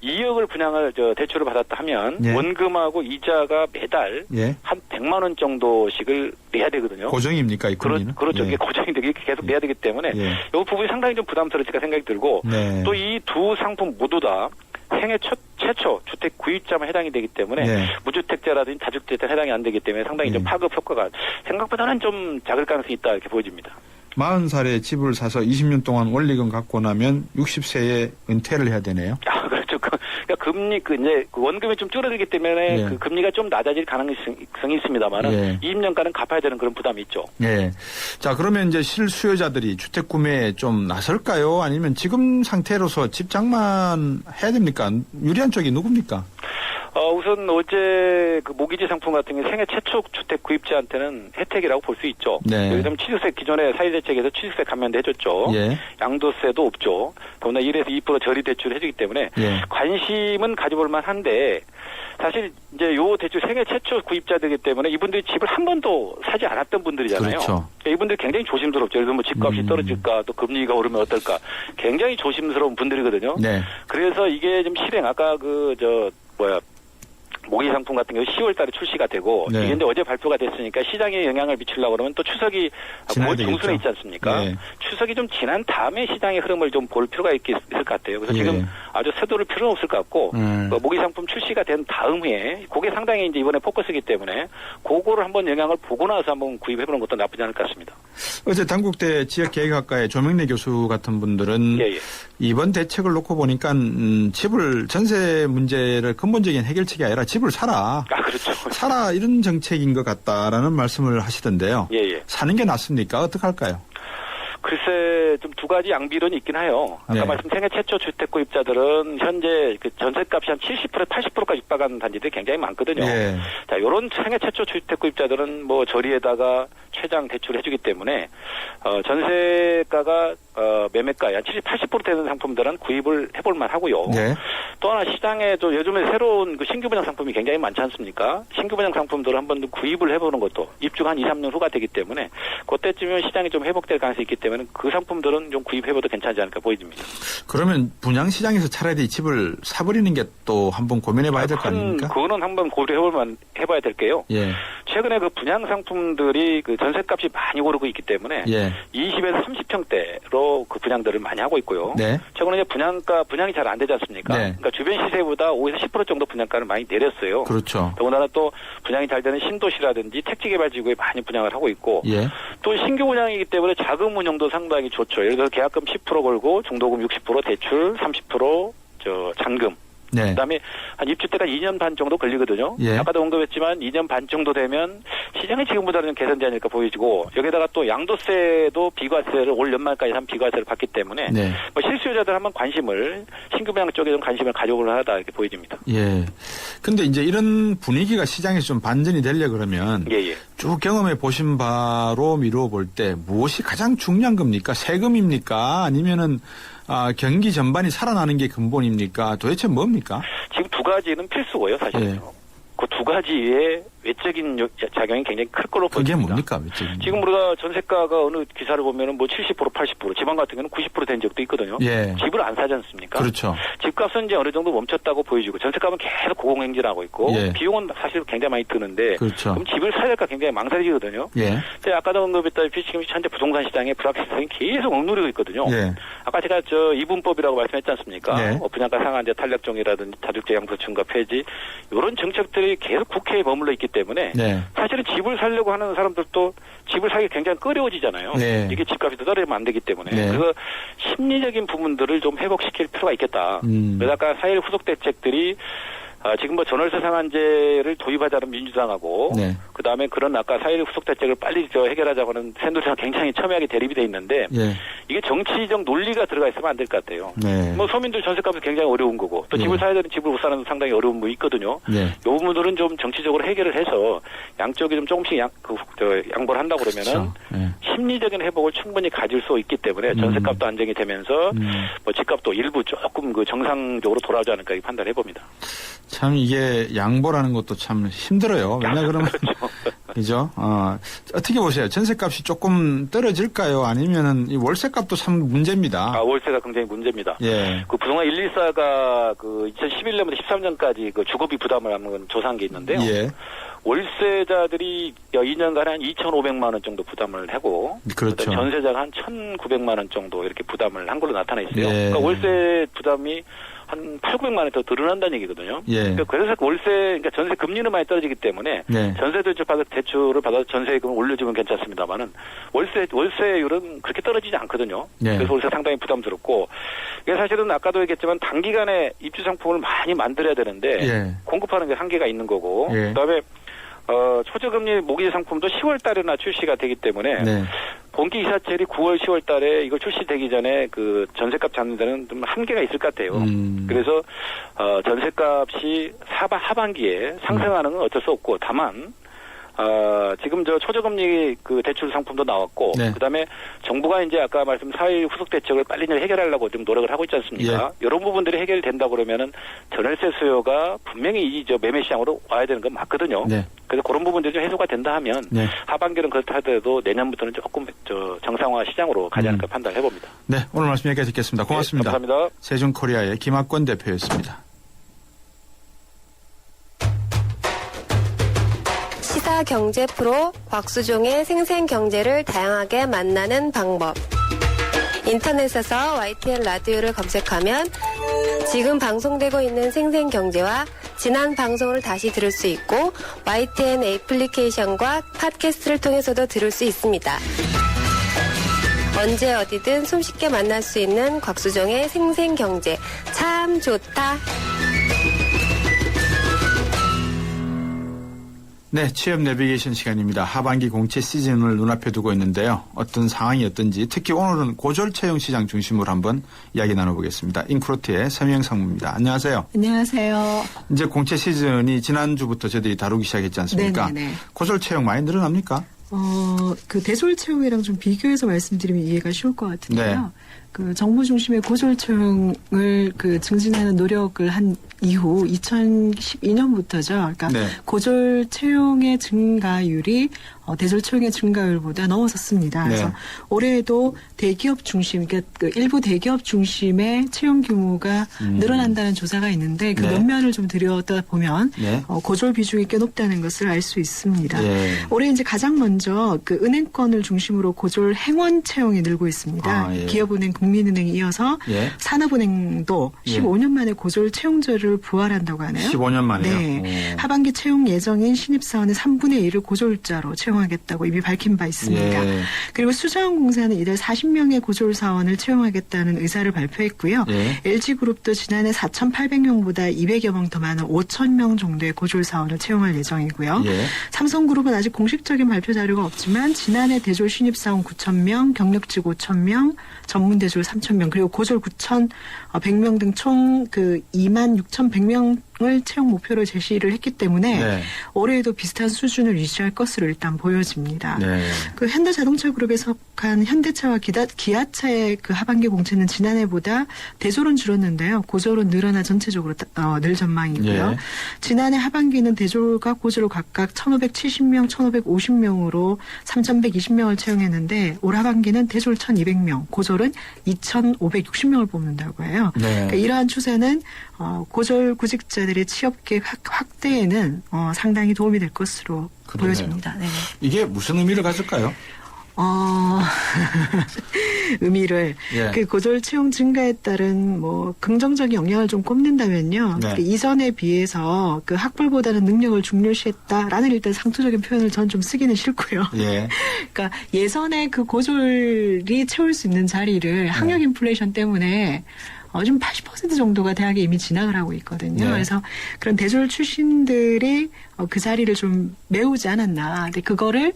2억을 분양을 대출을 받았다 하면 예. 원금하고 이자가 매달 예. 한 100만 원 정도씩을 내야 되거든요. 고정입니까 이 금리는? 그렇죠. 예. 이게 고정이 되게 계속 내야 되기 때문에 예. 이 부분이 상당히 좀 부담스럽지가 생각이 들고 네. 또 이 두 상품 모두 다 생애 최초 주택 구입자만 해당이 되기 때문에 네. 무주택자라든지 다주택자 해당이 안 되기 때문에 상당히 좀 파급 효과가 생각보다는 좀 작을 가능성이 있다 이렇게 보여집니다. 40살에 집을 사서 20년 동안 원리금 갚고 나면 60세에 은퇴를 해야 되네요. 아, 그렇죠. 그러니까 금리 이제 원금이 좀 줄어들기 때문에 예. 그 금리가 좀 낮아질 가능성이 있습니다만은 예. 20년간은 갚아야 되는 그런 부담이 있죠. 네. 자, 그러면 이제 실수요자들이 주택 구매에 좀 나설까요? 아니면 지금 상태로서 집 장만 해야 됩니까? 유리한 쪽이 누굽니까? 우선 어제 그 모기지 상품 같은 게 생애 최초 주택 구입자한테는 혜택이라고 볼 수 있죠. 네. 예를 들면 취득세 기존의 사회대책에서 취득세 감면도 해줬죠. 예. 양도세도 없죠. 더구나 1에서 2% 저리 대출 해주기 때문에 예. 관심은 가져볼 만한데 사실 이제 요 대출 생애 최초 구입자들이기 때문에 이분들이 집을 한 번도 사지 않았던 분들이잖아요. 그렇죠. 이분들이 굉장히 조심스럽죠. 예를 들면 뭐 집값이 떨어질까 또 금리가 오르면 어떨까 굉장히 조심스러운 분들이거든요. 네. 그래서 이게 좀 실행 아까 모기 상품 같은 경우 10월 달에 출시가 되고 네. 이게 이제 어제 발표가 됐으니까 시장에 영향을 미치려고 그러면 또 추석이 지나야 9월 중순에 되겠죠. 있지 않습니까? 네. 추석이 좀 지난 다음에 시장의 흐름을 좀 볼 필요가 있을 것 같아요. 그래서 예. 지금 아주 서두를 필요는 없을 것 같고 모기 상품 출시가 된 다음 후에 그게 상당히 이제 이번에 포커스이기 때문에 그거를 한번 영향을 보고 나서 한번 구입해보는 것도 나쁘지 않을 것 같습니다. 어제 단국대 지역계획학과의 조명래 교수 같은 분들은 예. 이번 대책을 놓고 보니까 집을 전세 문제를 근본적인 해결책이 아니라 집을 사라. 그렇죠. 사라 이런 정책인 것 같다라는 말씀을 하시던데요. 예. 사는 게 낫습니까? 어떡할까요? 글쎄 좀 두 가지 양비론이 있긴 해요. 아까 네. 말씀 생애 최초 주택 구입자들은 현재 그 전세값이 한 70% 80%까지 육박하는 단지들이 굉장히 많거든요. 예. 자, 요런 생애 최초 주택 구입자들은 뭐 저리에다가 최장 대출을 해주기 때문에 전세가가 매매가에 한 70, 80% 되는 상품들은 구입을 해볼 만하고요. 네. 또 하나 시장에도 요즘에 새로운 그 신규 분양 상품이 굉장히 많지 않습니까? 신규 분양 상품들을 한번 구입을 해보는 것도 입주가 한 2, 3년 후가 되기 때문에 그때쯤이면 시장이 좀 회복될 가능성이 있기 때문에 그 상품들은 좀 구입해봐도 괜찮지 않을까 보입니다. 그러면 분양시장에서 차라리 집을 사버리는 게 또 한번 고민해봐야 될 거 아닙니까? 그거는 한번 해봐야 될 게요. 예. 최근에 그 분양 상품들이 그 전세값이 많이 오르고 있기 때문에 예. 20에서 30평대로 그 분양들을 많이 하고 있고요. 네. 최근에 이제 분양이 잘 안 되지 않습니까? 네. 그러니까 주변 시세보다 5에서 10% 정도 분양가를 많이 내렸어요. 그렇죠. 더군다나 또 분양이 잘 되는 신도시라든지 택지개발지구에 많이 분양을 하고 있고 예. 또 신규 분양이기 때문에 자금 운용도 상당히 좋죠. 예를 들어 계약금 10% 걸고 중도금 60% 대출 30% 잔금. 네. 그다음에 한 입주 때가 2년 반 정도 걸리거든요. 예. 아까도 언급했지만 2년 반 정도 되면 시장이 지금보다는 좀 개선되지 않을까 보이지고 여기다가 또 양도세도 비과세를 올 연말까지 한 비과세를 받기 때문에 네. 뭐 실수요자들 한번 관심을 신규 분양 쪽에 좀 관심을 가져볼 만하다 이렇게 보여집니다. 예. 근데 이제 이런 분위기가 시장에서 좀 반전이 되려 그러면 예. 쭉 경험해 보신 바로 미루어 볼 때 무엇이 가장 중요한 겁니까? 세금입니까? 아니면은 경기 전반이 살아나는 게 근본입니까? 도대체 뭡니까? 지금 두 가지는 필수고요, 사실은요. 예. 그 두 가지의 외적인 작용이 굉장히 클 걸로 그게 보입니다. 뭡니까? 외적인. 지금 우리가 전세가가 어느 기사를 보면은 뭐 70%, 80%, 지방 같은 경우는 90% 된 적도 있거든요. 예. 집을 안 사지 않습니까? 그렇죠. 집값은 이제 어느 정도 멈췄다고 보여지고 전세값은 계속 고공행진하고 있고 예. 비용은 사실 굉장히 많이 드는데 그렇죠. 그럼 집을 사야 될까 굉장히 망설여지거든요. 예. 근데 아까도 언급했다시피 지금 현재 부동산 시장에 불확실성이 계속 억누르고 있거든요. 예. 아까 제가 이분법이라고 말씀했지 않습니까? 예. 분양가 상한제 탈락종이라든지 다주택 양도 증가 폐지 이런 정책들이 계속 국회에 머물러 있기 때문에 네. 사실은 집을 살려고 하는 사람들도 집을 사기 굉장히 꺼려지잖아요. 네. 이게 집값이 더 떨어지면 안 되기 때문에. 네. 그래서 심리적인 부분들을 좀 회복시킬 필요가 있겠다. 그래서 아까 4.1 후속 대책들이 지금 뭐 전월세 상한제를 도입하자는 민주당하고 네. 그다음에 그런 아까 4.1 후속 대책을 빨리 해결하자고 하는 새누리당 굉장히 첨예하게 대립이 돼 있는데 예. 이게 정치적 논리가 들어가 있으면 안 될 것 같아요. 네. 뭐 서민들 전세값이 굉장히 어려운 거고 또 네. 집을 사야 되는 집을 못 사는 상당히 어려운 거 있거든요. 네. 이 부분들은 좀 정치적으로 해결을 해서 양쪽이 좀 조금씩 양보를 한다고 그러면은 그렇죠. 네. 심리적인 회복을 충분히 가질 수 있기 때문에 전세값도 안정이 되면서 뭐 집값도 일부 조금 그 정상적으로 돌아오지 않을까 이렇게 판단해 봅니다. 참 이게 양보라는 것도 참 힘들어요. 왜냐 그러면 그죠? 어떻게 보세요? 전세값이 조금 떨어질까요? 아니면은 이 월세값도 참 문제입니다. 월세가 굉장히 문제입니다. 예. 그 부동산 114가 그 2011년부터 13년까지 그 주거비 부담을 하는 건 조사한 게 있는데요. 예. 월세자들이 2년간에 한 2,500만 원 정도 부담을 하고 그렇죠. 전세자가 한 1,900만 원 정도 이렇게 부담을 한 걸로 나타나 있어요. 예. 그러니까 월세 부담이 한 8,900만 원이 더 늘어난다는 얘기거든요. 예. 그래서 그러니까 전세 금리는 많이 떨어지기 때문에 네. 전세 대출을 받아서 전세금을 올려주면 괜찮습니다만은 월세율은 그렇게 떨어지지 않거든요. 네. 그래서 월세 상당히 부담스럽고 이게 사실은 아까도 얘기했지만 단기간에 입주 상품을 많이 만들어야 되는데 예. 공급하는 게 한계가 있는 거고 예. 그다음에 초저금리 모기지 상품도 10월 달에나 출시가 되기 때문에 네. 본기 이사철이 9월, 10월 달에 이거 출시되기 전에 그 전세값 잡는 데는 좀 한계가 있을 것 같아요. 그래서 전세값이 하반기에 상승하는 건 어쩔 수 없고 다만 지금 저 초저금리 그 대출 상품도 나왔고, 네. 그다음에 정부가 이제 아까 말씀 4.1 후속 대책을 빨리 해결하려고 좀 노력을 하고 있지 않습니까? 예. 이런 부분들이 해결이 된다 그러면은 전월세 수요가 분명히 이 저 매매 시장으로 와야 되는 건 맞거든요. 네. 그래서 그런 부분들이 좀 해소가 된다 하면 네. 하반기는 그렇다 하더라도 내년부터는 조금 저 정상화 시장으로 가지 않을까 판단을 해봅니다. 네, 오늘 말씀 여기까지 듣겠습니다. 고맙습니다. 네, 감사합니다. 세준코리아의 김학권 대표였습니다. 시사 경제 프로 곽수종의 생생경제를 다양하게 만나는 방법. 인터넷에서 YTN 라디오를 검색하면 지금 방송되고 있는 생생경제와 지난 방송을 다시 들을 수 있고 YTN 애플리케이션과 팟캐스트를 통해서도 들을 수 있습니다. 언제 어디든 손쉽게 만날 수 있는 곽수종의 생생경제 참 좋다. 네, 취업 내비게이션 시간입니다. 하반기 공채 시즌을 눈앞에 두고 있는데요. 어떤 상황이 어떤지 특히 오늘은 고졸 채용 시장 중심으로 한번 이야기 나눠보겠습니다. 인크로트의 서명 상무입니다. 안녕하세요. 안녕하세요. 이제 공채 시즌이 지난주부터 저희들이 다루기 시작했지 않습니까? 네네네. 고졸 채용 많이 늘어납니까? 그 대졸 채용이랑 좀 비교해서 말씀드리면 이해가 쉬울 것 같은데요. 네. 그 정부 중심의 고졸 채용을 그 증진하는 노력을 한 이후 2012년부터죠. 그러니까 네. 고졸 채용의 증가율이 대졸 채용의 증가율보다 넘어섰습니다. 그래서 네. 올해에도 대기업 중심, 그러니까 그 일부 대기업 중심의 채용 규모가 늘어난다는 조사가 있는데 그 네. 면면을 좀 들여다 보면 네. 고졸 비중이 꽤 높다는 것을 알 수 있습니다. 예. 올해 이제 가장 먼저 그 은행권을 중심으로 고졸 행원 채용이 늘고 있습니다. 예. 기업은행, 국민은행에 이어서 예. 산업은행도 예. 15년 만에 고졸 채용제를 부활한다고 하네요. 15년 만에요? 네. 오. 하반기 채용 예정인 신입사원의 3분의 1을 고졸자로 채용하겠다고 이미 밝힌 바 있습니다. 예. 그리고 수자원공사는 이달 40명의 고졸 사원을 채용하겠다는 의사를 발표했고요. 예. LG그룹도 지난해 4,800명보다 200여 명 더 많은 5,000명 정도의 고졸 사원을 채용할 예정이고요. 예. 삼성그룹은 아직 공식적인 발표 자료가 없지만 지난해 대졸 신입사원 9,000명, 경력직 5,000명, 전문대졸 3,000명, 그리고 고졸 9,100명 등 총 그 26,100명을 채용 목표로 제시를 했기 때문에 네. 올해에도 비슷한 수준을 유지할 것으로 일단 보여집니다. 네. 그 현대자동차그룹에 속한 현대차와 기아차의 그 하반기 공채는 지난해보다 대졸은 줄었는데요. 고졸은 늘어나 전체적으로 늘 전망이고요. 예. 지난해 하반기는 대졸과 고졸을 각각 1,570명, 1,550명으로 3,120명을 채용했는데 올 하반기는 대졸 1,200명, 고졸은 2,560명을 뽑는다고 해요. 네. 그러니까 이러한 추세는 고졸 구직자들의 취업 기회 확대에는 상당히 도움이 될 것으로 그러네요. 보여집니다. 네. 이게 무슨 의미를 가질까요? 의미를 예. 그 고졸 채용 증가에 따른 뭐 긍정적인 영향을 좀 꼽는다면요. 네. 그 이전에 비해서 그 학벌보다는 능력을 중요시했다라는 일단 상투적인 표현을 전 좀 쓰기는 싫고요. 예. 그러니까 예전에 그 고졸이 채울 수 있는 자리를 학력 인플레이션 때문에 지금 80% 정도가 대학에 이미 진학을 하고 있거든요. 네. 그래서 그런 대졸 출신들이 그 자리를 좀 메우지 않았나. 근데 그거를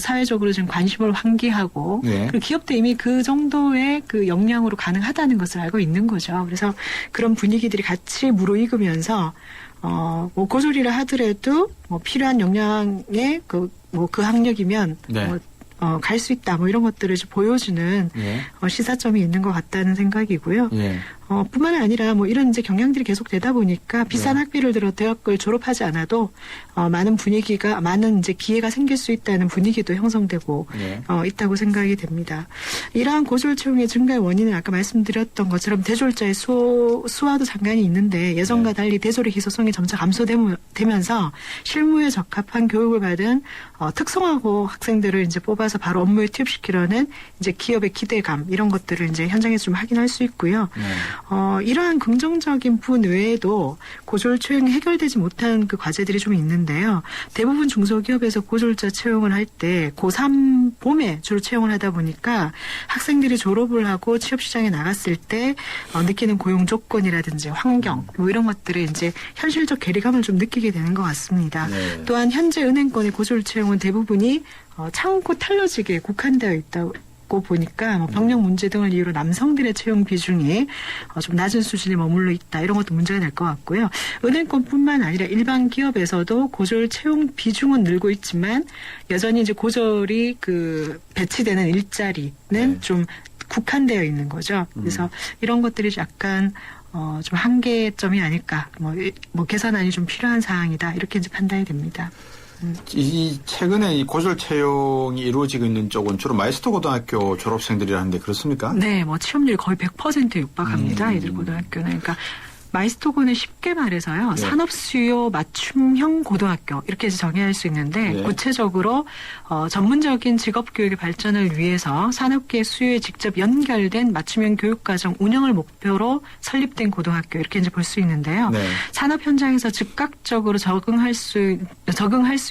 사회적으로 좀 관심을 환기하고 네. 그리고 기업도 이미 그 정도의 그 역량으로 가능하다는 것을 알고 있는 거죠. 그래서 그런 분위기들이 같이 무르익으면서 뭐 고졸이라 하더라도 뭐 필요한 역량의 그 학력이면 네. 갈 수 있다 뭐 이런 것들을 보여주는 예. 시사점이 있는 것 같다는 생각이고요. 예. 뿐만 아니라 뭐 이런 이제 경향들이 계속 되다 보니까 비싼 네. 학비를 들어 대학을 졸업하지 않아도 많은 이제 기회가 생길 수 있다는 분위기도 형성되고 네. 있다고 생각이 됩니다. 이러한 고졸 채용의 증가의 원인은 아까 말씀드렸던 것처럼 대졸자의 수와도 상관이 있는데 예전과 달리 대졸의 희소성이 점차 감소되면서 실무에 적합한 교육을 받은 특성화고 학생들을 이제 뽑아서 바로 업무에 투입시키려는 이제 기업의 기대감 이런 것들을 이제 현장에서 좀 확인할 수 있고요. 이러한 긍정적인 부분 외에도 고졸 채용이 해결되지 못한 그 과제들이 좀 있는데요. 대부분 중소기업에서 고졸자 채용을 할 때 고3 봄에 주로 채용을 하다 보니까 학생들이 졸업을 하고 취업시장에 나갔을 때 느끼는 고용 조건이라든지 환경 뭐 이런 것들을 이제 현실적 괴리감을 좀 느끼게 되는 것 같습니다. 네. 또한 현재 은행권의 고졸 채용은 대부분이 창고 탄로직에 국한되어 있다고 보니까 뭐 병력 문제 등을 이유로 남성들의 채용 비중이 좀 낮은 수준에 머물러 있다. 이런 것도 문제가 될 것 같고요. 은행권뿐만 아니라 일반 기업에서도 고졸 채용 비중은 늘고 있지만 여전히 이제 고졸이 그 배치되는 일자리는 좀 국한되어 있는 거죠. 그래서 이런 것들이 약간 좀 한계점이 아닐까. 뭐 개선안이 좀 필요한 사항이다. 이렇게 이제 판단이 됩니다. 이 최근에 이 고졸 채용이 이루어지고 있는 쪽은 주로 마이스터 고등학교 졸업생들이라는데 그렇습니까? 네, 뭐 취업률이 거의 100%에 육박합니다. 이들 고등학교는. 그러니까 마이스터고는 쉽게 말해서요. 네. 산업 수요 맞춤형 고등학교 이렇게 정의할 수 있는데 네. 구체적으로 전문적인 직업 교육의 발전을 위해서 산업계 수요에 직접 연결된 맞춤형 교육과정 운영을 목표로 설립된 고등학교 이렇게 이제 볼 수 있는데요. 네. 산업 현장에서 즉각적으로 적응할 수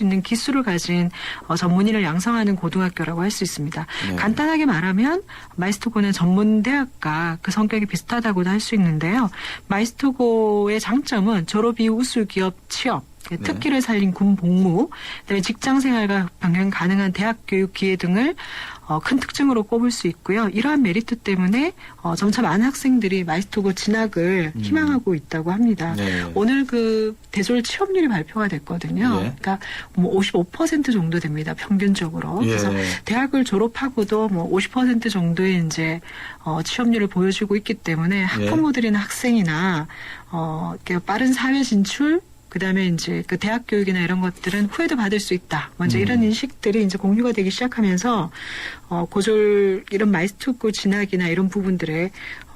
있는 기술을 가진 전문인을 양성하는 고등학교라고 할 수 있습니다. 네. 간단하게 말하면 마이스터고는 전문 대학과 그 성격이 비슷하다고도 할 수 있는데요. 마이스터고의 장점은 졸업 이후 우수기업 취업, 특기를 살린 군 복무, 그다음에 직장 생활과 병행 가능한 대학 교육 기회 등을 큰 특징으로 꼽을 수 있고요. 이러한 메리트 때문에 점차 많은 학생들이 마이스터고 진학을 희망하고 있다고 합니다. 네. 오늘 그 대졸 취업률이 발표가 됐거든요. 예. 그러니까 뭐 55% 정도 됩니다. 평균적으로. 예. 그래서 대학을 졸업하고도 뭐 50% 정도의 이제 취업률을 보여주고 있기 때문에 학부모들이나 학생이나 이렇게 빠른 사회 진출 그다음에 이제 그 대학 교육이나 이런 것들은 후회도 받을 수 있다. 먼저 이런 인식들이 이제 공유가 되기 시작하면서 고졸 이런 마이스터고 진학이나 이런 부분들의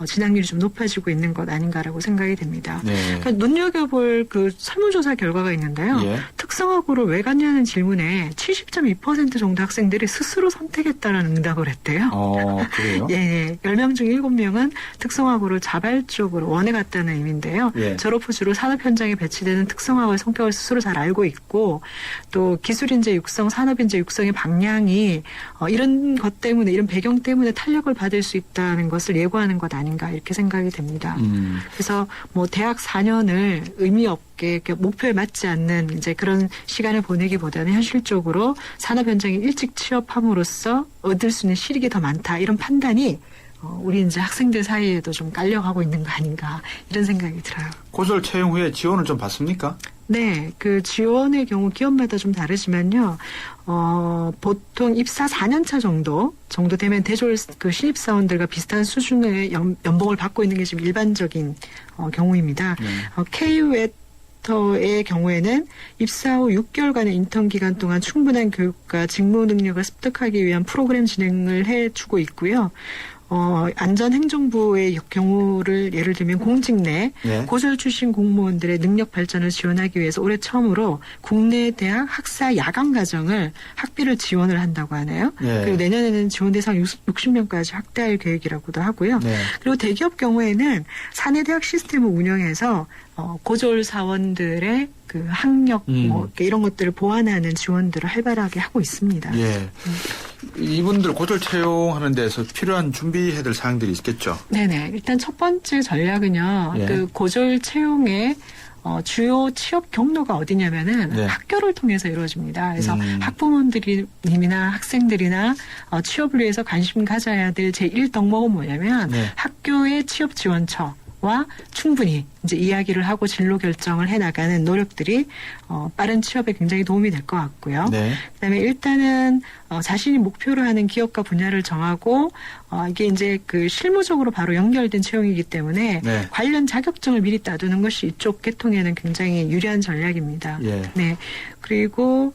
진학률이 좀 높아지고 있는 것 아닌가라고 생각이 됩니다. 네. 그러니까 눈여겨볼 그 설문조사 결과가 있는데요. 예. 특성화고를 왜 갔냐는 질문에 70.2% 정도 학생들이 스스로 선택했다라는 응답을 했대요. 그래요? 예. 10명 중 7명은 특성화고를 자발적으로 원해 갔다는 의미인데요. 예. 졸업 후 주로 산업 현장에 배치되는 특성화고의 성격을 스스로 잘 알고 있고 또 기술인재 육성, 산업인재 육성의 방향이 이런 것 때문에 이런 배경 때문에 탄력을 받을 수 있다는 것을 예고하는 것 아닌가 이렇게 생각이 됩니다. 그래서 뭐 대학 4년을 의미 없게 목표에 맞지 않는 이제 그런 시간을 보내기보다는 현실적으로 산업 현장에 일찍 취업함으로써 얻을 수 있는 실익이 더 많다 이런 판단이 우리 이제 학생들 사이에도 좀 깔려가고 있는 거 아닌가 이런 생각이 들어요. 고졸 채용 후에 지원을 좀 받습니까? 네, 그 지원의 경우 기업마다 좀 다르지만요. 보통 입사 4년차 정도 되면 대졸 그 신입사원들과 비슷한 수준의 연봉을 받고 있는 게 지금 일반적인 경우입니다. K-웨터의 경우에는 입사 후 6개월간의 인턴 기간 동안 충분한 교육과 직무 능력을 습득하기 위한 프로그램 진행을 해주고 있고요. 안전행정부의 경우를 예를 들면 공직 내 고졸 출신 공무원들의 능력 발전을 지원하기 위해서 올해 처음으로 국내 대학 학사 야간 과정을 학비를 지원을 한다고 하네요. 그리고 내년에는 지원 대상 60명까지 확대할 계획이라고도 하고요. 그리고 대기업 경우에는 사내 대학 시스템을 운영해서 고졸 사원들의 그 학력 뭐 이런 것들을 보완하는 지원들을 활발하게 하고 있습니다. 예. 이분들 고졸 채용하는 데서 필요한 준비해야 될 사항들이 있겠죠. 네네. 일단 첫 번째 전략은요. 그 고졸 채용의 주요 취업 경로가 어디냐면은 학교를 통해서 이루어집니다. 그래서 학부모님이나 학생들이나 취업을 위해서 관심 가져야 될 제1덕목은 뭐냐면 학교의 취업 지원처 와 충분히 이제 이야기를 하고 진로 결정을 해나가는 노력들이 빠른 취업에 굉장히 도움이 될 것 같고요. 그다음에 일단은 자신이 목표로 하는 기업과 분야를 정하고 이게 이제 그 실무적으로 바로 연결된 채용이기 때문에 관련 자격증을 미리 따두는 것이 이쪽 계통에는 굉장히 유리한 전략입니다. 네. 그리고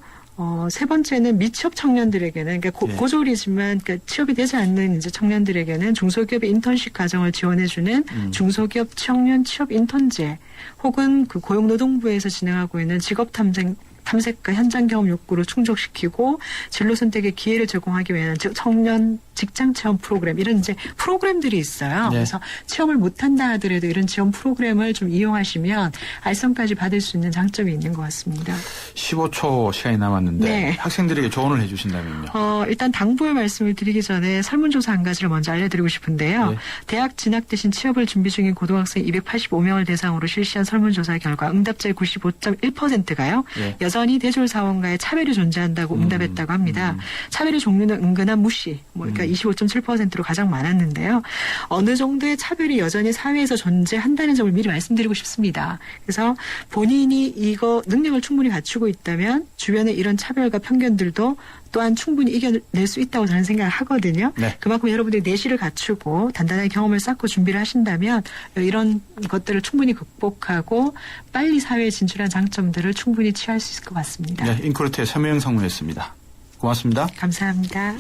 세 번째는 미취업 청년들에게는, 그러니까 고졸이지만, 그러니까 취업이 되지 않는 이제 청년들에게는 중소기업의 인턴십 과정을 지원해주는 중소기업 청년 취업 인턴제, 혹은 그 고용노동부에서 진행하고 있는 직업 탐색 탐색과 현장 경험 욕구를 충족시키고 진로 선택의 기회를 제공하기 위한 즉 청년 직장 체험 프로그램 이런 이제 프로그램들이 있어요. 네. 그래서 체험을 못한다 하더라도 이런 지원 프로그램을 좀 이용하시면 알선까지 받을 수 있는 장점이 있는 것 같습니다. 15초 시간이 남았는데 네. 학생들에게 조언을 해주신다면요. 일단 당부의 말씀을 드리기 전에 설문조사 한 가지를 먼저 알려드리고 싶은데요. 네. 대학 진학 대신 취업을 준비 중인 고등학생 285명을 대상으로 실시한 설문조사 결과 응답자의 95.1%가요. 네. 여전히 대졸 사원과의 차별이 존재한다고 응답했다고 합니다. 차별의 종류는 은근한 무시, 그러니까 25.7%로 가장 많았는데요. 어느 정도의 차별이 여전히 사회에서 존재한다는 점을 미리 말씀드리고 싶습니다. 그래서 본인이 이거 능력을 충분히 갖추고 있다면 주변의 이런 차별과 편견들도 또한 충분히 이겨낼 수 있다고 저는 생각을 하거든요. 네. 그만큼 여러분들이 내실을 갖추고 단단하게 경험을 쌓고 준비를 하신다면 이런 것들을 충분히 극복하고 빨리 사회에 진출한 장점들을 충분히 취할 수 있을 것 같습니다. 네, 인크루트의 서명영 상무였습니다. 고맙습니다. 감사합니다.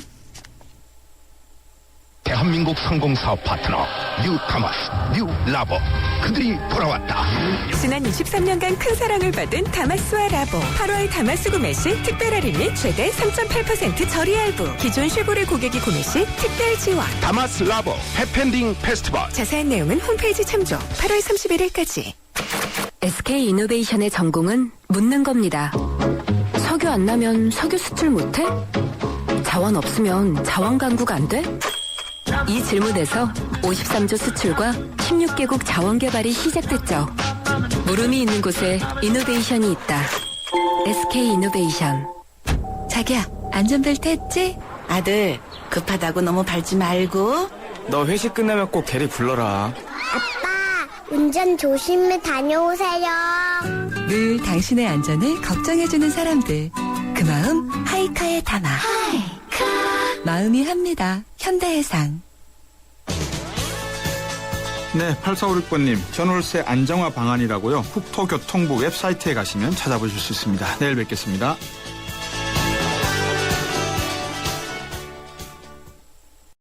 대한민국 상공사업 파트너 뉴 타마스, 뉴 라보 그들이 돌아왔다. 지난 23년간 큰 사랑을 받은 다마스와 라보 8월 다마스 구매 시 특별 할인 및 최대 3.8% 저리 할부 기존 쉐보레 고객이 구매 시 특별 지원 다마스 라보 해펜딩 페스티벌 자세한 내용은 홈페이지 참조 8월 31일까지 SK 이노베이션의 전공은 묻는 겁니다. 석유 안 나면 석유 수출 못해? 자원 없으면 자원 강국 안 돼? 이 질문에서 53조 수출과 16개국 자원 개발이 시작됐죠. 물음이 있는 곳에 이노베이션이 있다. SK 이노베이션. 자기야 안전벨트 했지? 아들 급하다고 너무 밟지 말고 너 회식 끝나면 꼭 대리 불러라. 아빠, 운전 조심히 다녀오세요. 늘 당신의 안전을 걱정해주는 사람들 그 마음 하이카에 담아 마음이 합니다. 현대해상. 네, 8456번님, 전월세 안정화 방안이라고요. 국토교통부 웹사이트에 가시면 찾아보실 수 있습니다. 내일 뵙겠습니다.